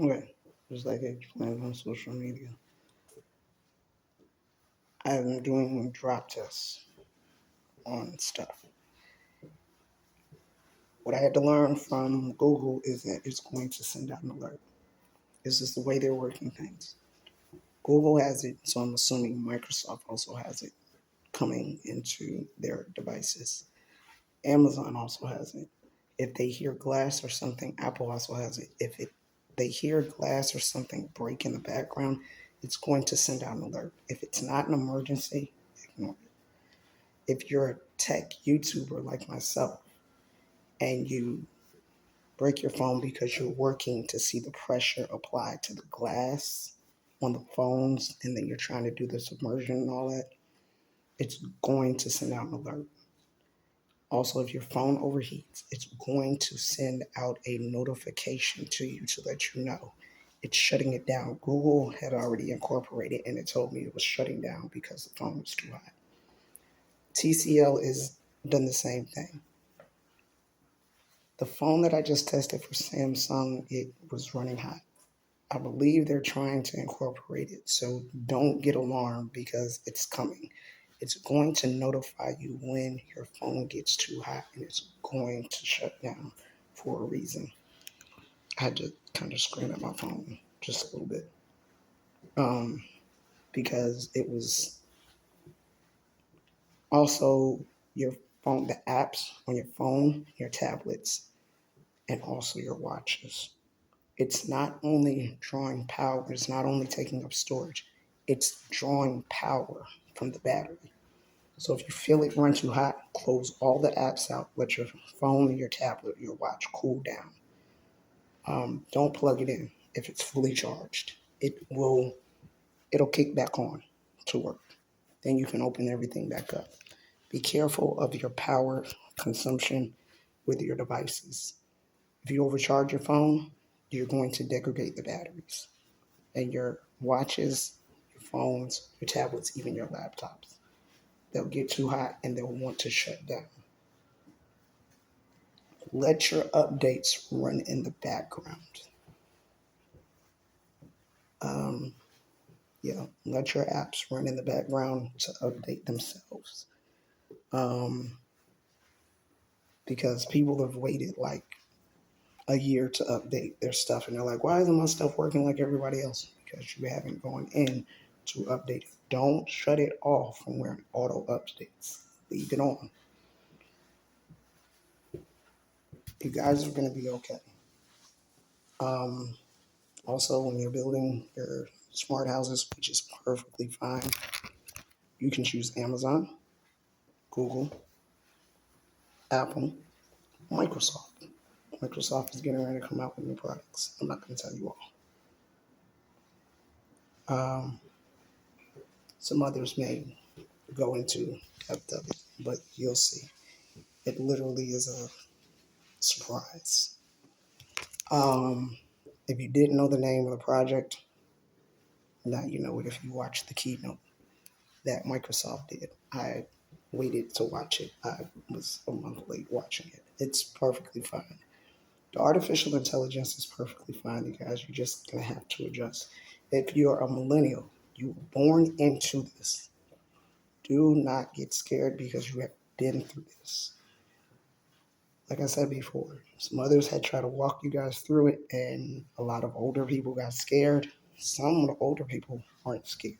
Okay, just like I explained on social media, I'm doing drop tests on stuff. What I had to learn from Google is that it's going to send out an alert. This is the way they're working things. Google has it, so I'm assuming Microsoft also has it coming into their devices. Amazon also has it. If they hear glass or something, Apple also has it. If they hear glass or something break in the background, it's going to send out an alert. If it's not an emergency, ignore it. If you're a tech YouTuber like myself and you break your phone because you're working to see the pressure applied to the glass on the phones and then you're trying to do the submersion and all that, it's going to send out an alert. Also, if your phone overheats, it's going to send out a notification to you to let you know it's shutting it down. Google had already incorporated and it told me it was shutting down because the phone was too hot. TCL is done the same thing. The phone that I just tested for Samsung, it was running hot. I believe they're trying to incorporate it, so don't get alarmed because it's coming. It's going to notify you when your phone gets too hot and it's going to shut down for a reason. I had to kind of scream at my phone just a little bit um, because it was also your phone, the apps on your phone, your tablets, and also your watches. It's not only drawing power, it's not only taking up storage, it's drawing power from the battery. So if you feel it run too hot, close all the apps out, let your phone, your tablet, your watch cool down. Don't plug it in if it's fully charged. It'll kick back on to work. Then you can open everything back up. Be careful of your power consumption with your devices. If you overcharge your phone, you're going to degrade the batteries. And your watches, your phones, your tablets, even your laptops. They'll get too hot and they'll want to shut down. Let your updates run in the background. Um, let your apps run in the background to update themselves. Um, because people have waited like a year to update their stuff and they're like, why isn't my stuff working like everybody else? Because you haven't gone in to update it. Don't shut it off from where it auto updates. Leave it on. You guys are going to be okay. Um, Also, when you're building your smart houses, which is perfectly fine, you can choose Amazon, Google, Apple, Microsoft. Microsoft is getting ready to come out with new products. I'm not going to tell you all. Some others may go into depth of it, but you'll see. It literally is a surprise. Um, if you didn't know the name of the project, now you know it if you watched the keynote that Microsoft did. I waited to watch it. I was a month late watching it. It's perfectly fine. The artificial intelligence is perfectly fine, you guys. You're just going to have to adjust. If you're a millennial, you were born into this. Do not get scared because you have been through this. Like I said before, some others had tried to walk you guys through it, and a lot of older people got scared. Some of the older people aren't scared.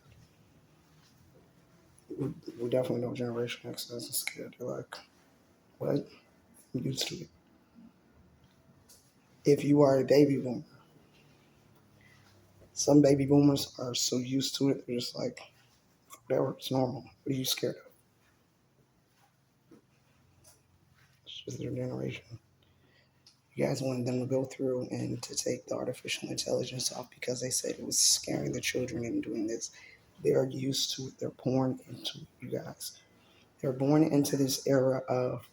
We definitely know Generation X isn't scared. They're like, what? I'm used to it. If you are a baby boomer, some baby boomers are so used to it, they're just like, whatever, it's normal. What are you scared of? It's just their generation. You guys wanted them to go through and to take the artificial intelligence off because they said it was scaring the children into doing this. They are used to it. They're born into it, you guys. They're born into this era of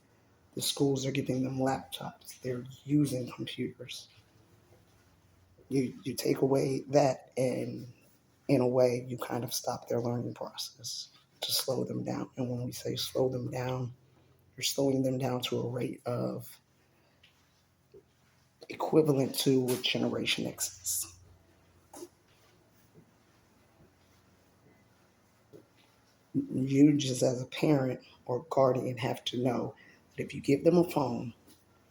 the schools are giving them laptops. They're using computers. You take away that, and in a way, you kind of stop their learning process to slow them down. And when we say slow them down, you're slowing them down to a rate of equivalent to what Generation X is. You just as a parent or guardian have to know that if you give them a phone,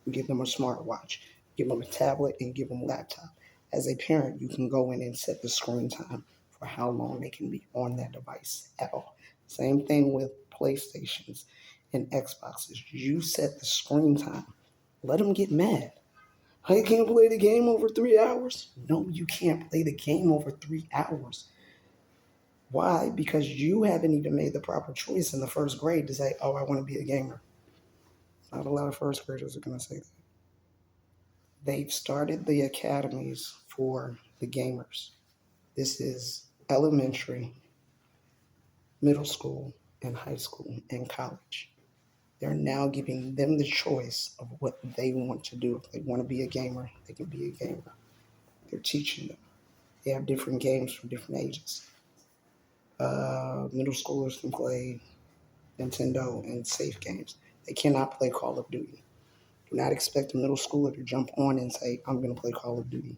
you give them a smartwatch, give them a tablet, and give them a laptop. As a parent, you can go in and set the screen time for how long they can be on that device at all. Same thing with PlayStations and Xboxes. You set the screen time. Let them get mad. I can't play the game over 3 hours. No, you can't play the game over 3 hours. Why? Because you haven't even made the proper choice in the first grade to say, oh, I want to be a gamer. Not a lot of first graders are going to say that. They've started the academies for the gamers. This is elementary, middle school, and high school, and college. They're now giving them the choice of what they want to do. If they want to be a gamer, they can be a gamer. They're teaching them. They have different games for different ages. Middle schoolers can play Nintendo and safe games. They cannot play Call of Duty. Do not expect a middle schooler to jump on and say, I'm going to play Call of Duty.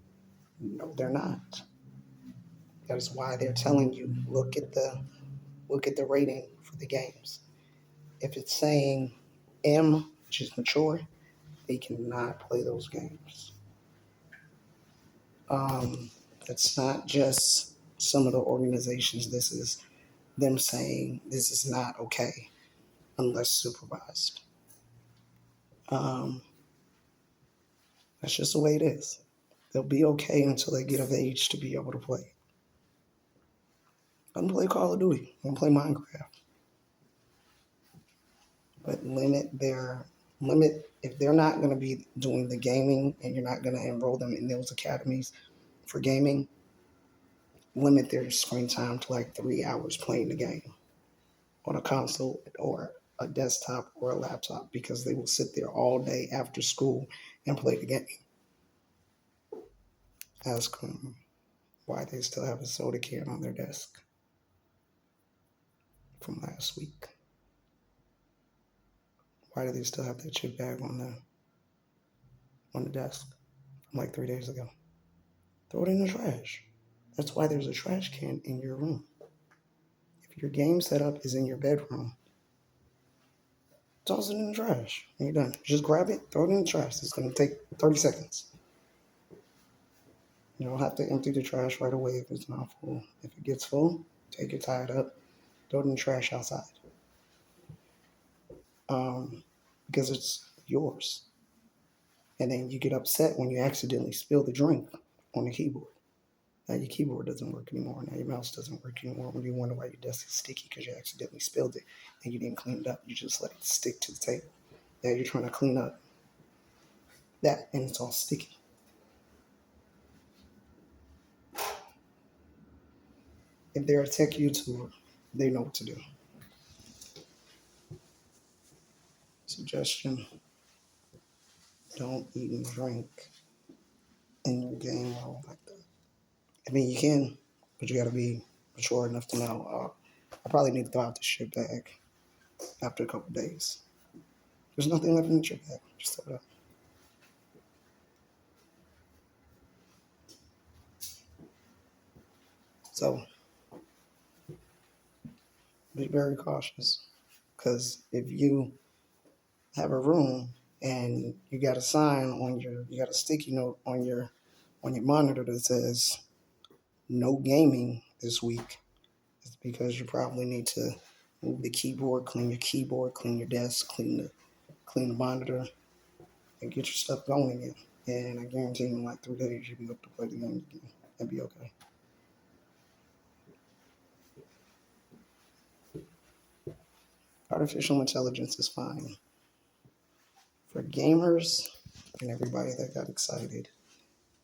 No, they're not. That is why they're telling you, look at the rating for the games. If it's saying M, which is mature, they cannot play those games. It's not just some of the organizations. This is them saying this is not okay unless supervised. That's just the way it is. They'll be okay until they get of age to be able to play. Let them play Call of Duty. Let them play Minecraft. But limit if they're not going to be doing the gaming and you're not going to enroll them in those academies for gaming, limit their screen time to like 3 hours playing the game on a console or a desktop or a laptop because they will sit there all day after school and play the game. Ask them why they still have a soda can on their desk from last week. Why do they still have that chip bag on the desk from like 3 days ago? Throw it in the trash. That's why there's a trash can in your room. If your game setup is in your bedroom, toss it in the trash. And you're done. Just grab it, throw it in the trash. It's going to take 30 seconds. You don't have to empty the trash right away if it's not full. If it gets full, take it, tie it up, throw it in the trash outside. Because it's yours. And then you get upset when you accidentally spill the drink on the keyboard. Now your keyboard doesn't work anymore. Now your mouse doesn't work anymore. When you wonder why your desk is sticky because you accidentally spilled it and you didn't clean it up. You just let it stick to the table. Now you're trying to clean up that and it's all sticky. If they're a tech YouTuber, they know what to do. Suggestion: don't eat and drink in your game mode like that. I mean, you can, but you got to be mature enough to know. I probably need to throw out the shit bag after a couple days. There's nothing left in the chip bag. Just throw it out. So be very cautious, because if you have a room and you got a sign on you got a sticky note on your monitor that says no gaming this week, it's because you probably need to move the keyboard, clean your desk, clean the monitor, and get your stuff going again. And I guarantee you in like 3 days you'll be able to play the game again and be okay. Artificial intelligence is fine. For gamers and everybody that got excited,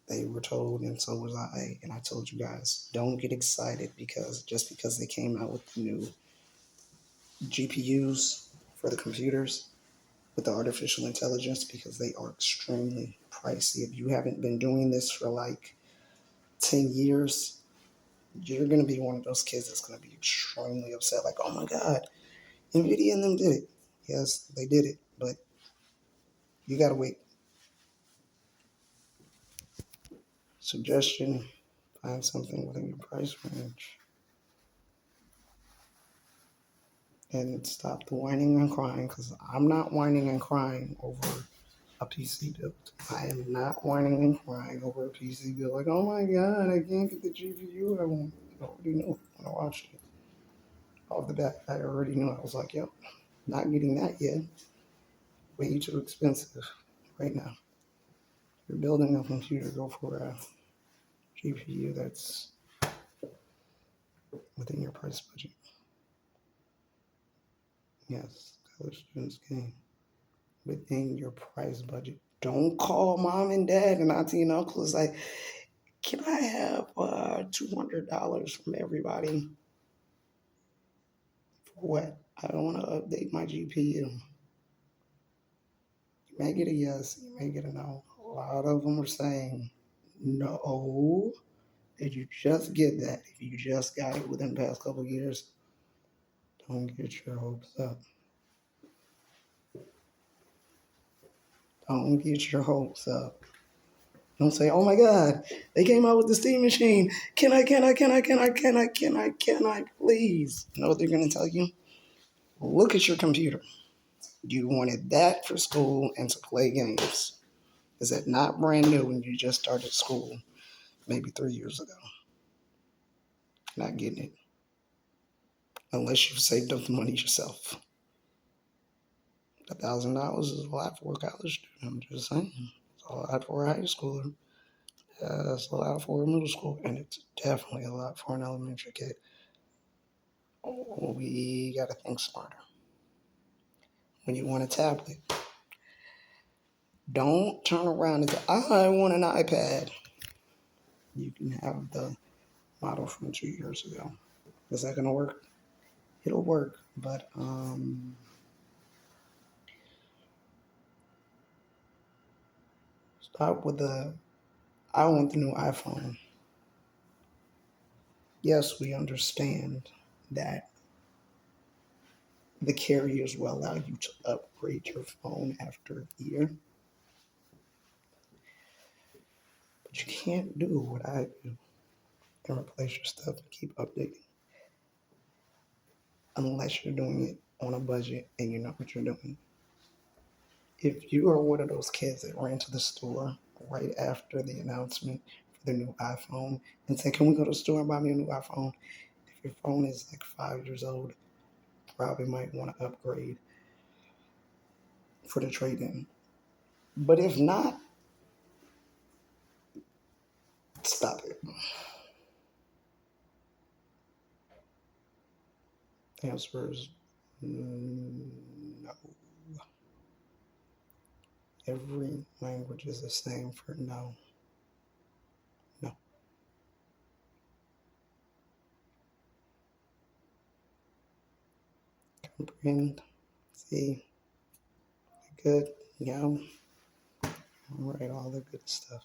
they were told, and so was I, and I told you guys, don't get excited just because they came out with the new GPUs for the computers with the artificial intelligence, because they are extremely pricey. If you haven't been doing this for like 10 years, you're going to be one of those kids that's going to be extremely upset. Like, oh my God, NVIDIA and them did it. Yes, they did it, but you got to wait. Suggestion: find something within your price range. and stop the whining and crying, because I'm not whining and crying over a PC build. I am not whining and crying over a PC build. Like, oh my god, I can't get the GPU I want. I already knew when I watched it. Off the bat, I already knew. I was like, yep, not getting that yet. Way too expensive right now. You're building a computer, go for a GPU that's within your price budget. Yes, college students game within your price budget. Don't call mom and dad and auntie and uncle. It's like, can I have $200 from everybody? For what? I don't want to update my GPU. You may get a yes, you may get a no. A lot of them are saying no. Did you just get that? If you just got it within the past couple of years, don't get your hopes up. Don't get your hopes up. Don't say, oh my God, they came out with the Steam machine. Can I, please? You know what they're going to tell you? Look at your computer. You wanted that for school and to play games. Is that not brand new when you just started school maybe 3 years ago? Not getting it. Unless you've saved up the money yourself. $1,000 is a lot for a college student. I'm just saying. It's a lot for a high schooler. It's a lot for a middle school. And it's definitely a lot for an elementary kid. We got to think smarter. When you want a tablet, don't turn around and say, I want an iPad. You can have the model from 2 years ago. Is that going to work? It'll work, but stop with the, I want the new iPhone. Yes, we understand that the carriers will allow you to upgrade your phone after a year. But you can't do what I do and replace your stuff and keep updating unless you're doing it on a budget and you know what you're doing. If you are one of those kids that ran to the store right after the announcement for the new iPhone and said, can we go to the store and buy me a new iPhone? If your phone is like 5 years old, probably might want to upgrade for the trade-in. But if not, stop it. The answer is no. Every language is the same for no. No. Comprehend. See. Good. Yeah. All right. All the good stuff.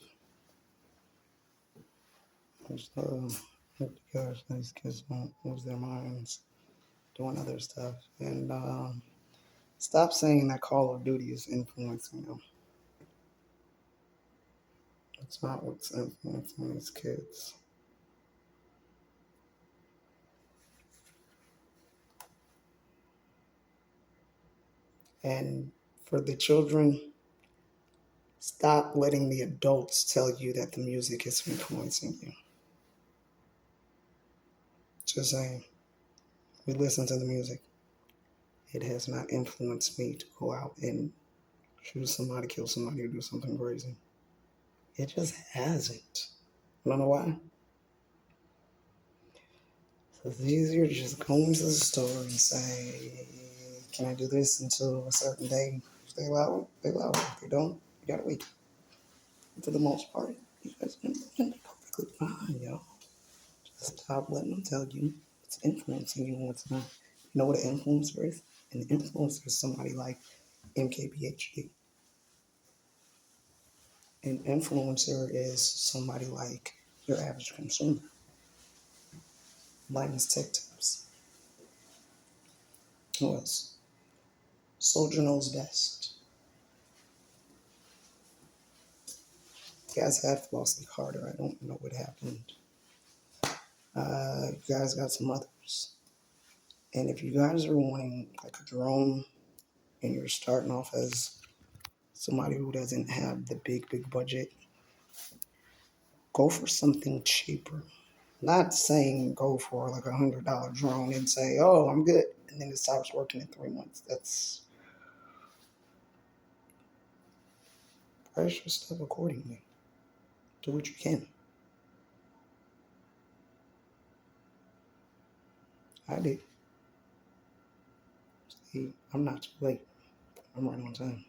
Just because these kids won't lose their minds doing other stuff. And stop saying that Call of Duty is influencing them. It's not what's influencing these kids. And for the children, stop letting the adults tell you that the music is influencing you. Just saying, we listen to the music. It has not influenced me to go out and shoot somebody, kill somebody, or do something crazy. It just hasn't. I don't know why. So it's easier to just go into the store and say, can I do this until a certain day? If they allow it, they allow it. If they don't, you gotta wait. For the most part, you guys been perfectly fine, y'all. Just stop letting them tell you what's influencing you and what's not. You know what an influencer is? An influencer is somebody like MKBHD. An influencer is somebody like your average consumer. Linus Tech Tips. Who else? Soldier Knows Best. You guys had Flossie Carter. I don't know what happened. You guys got some others. And if you guys are wanting like a drone and you're starting off as somebody who doesn't have the big budget, go for something cheaper. Not saying go for like $100 drone and say, oh, I'm good. And then it stops working in 3 months. That's price your stuff accordingly. Do what you can. I did. See, I'm not too late. I'm right on time.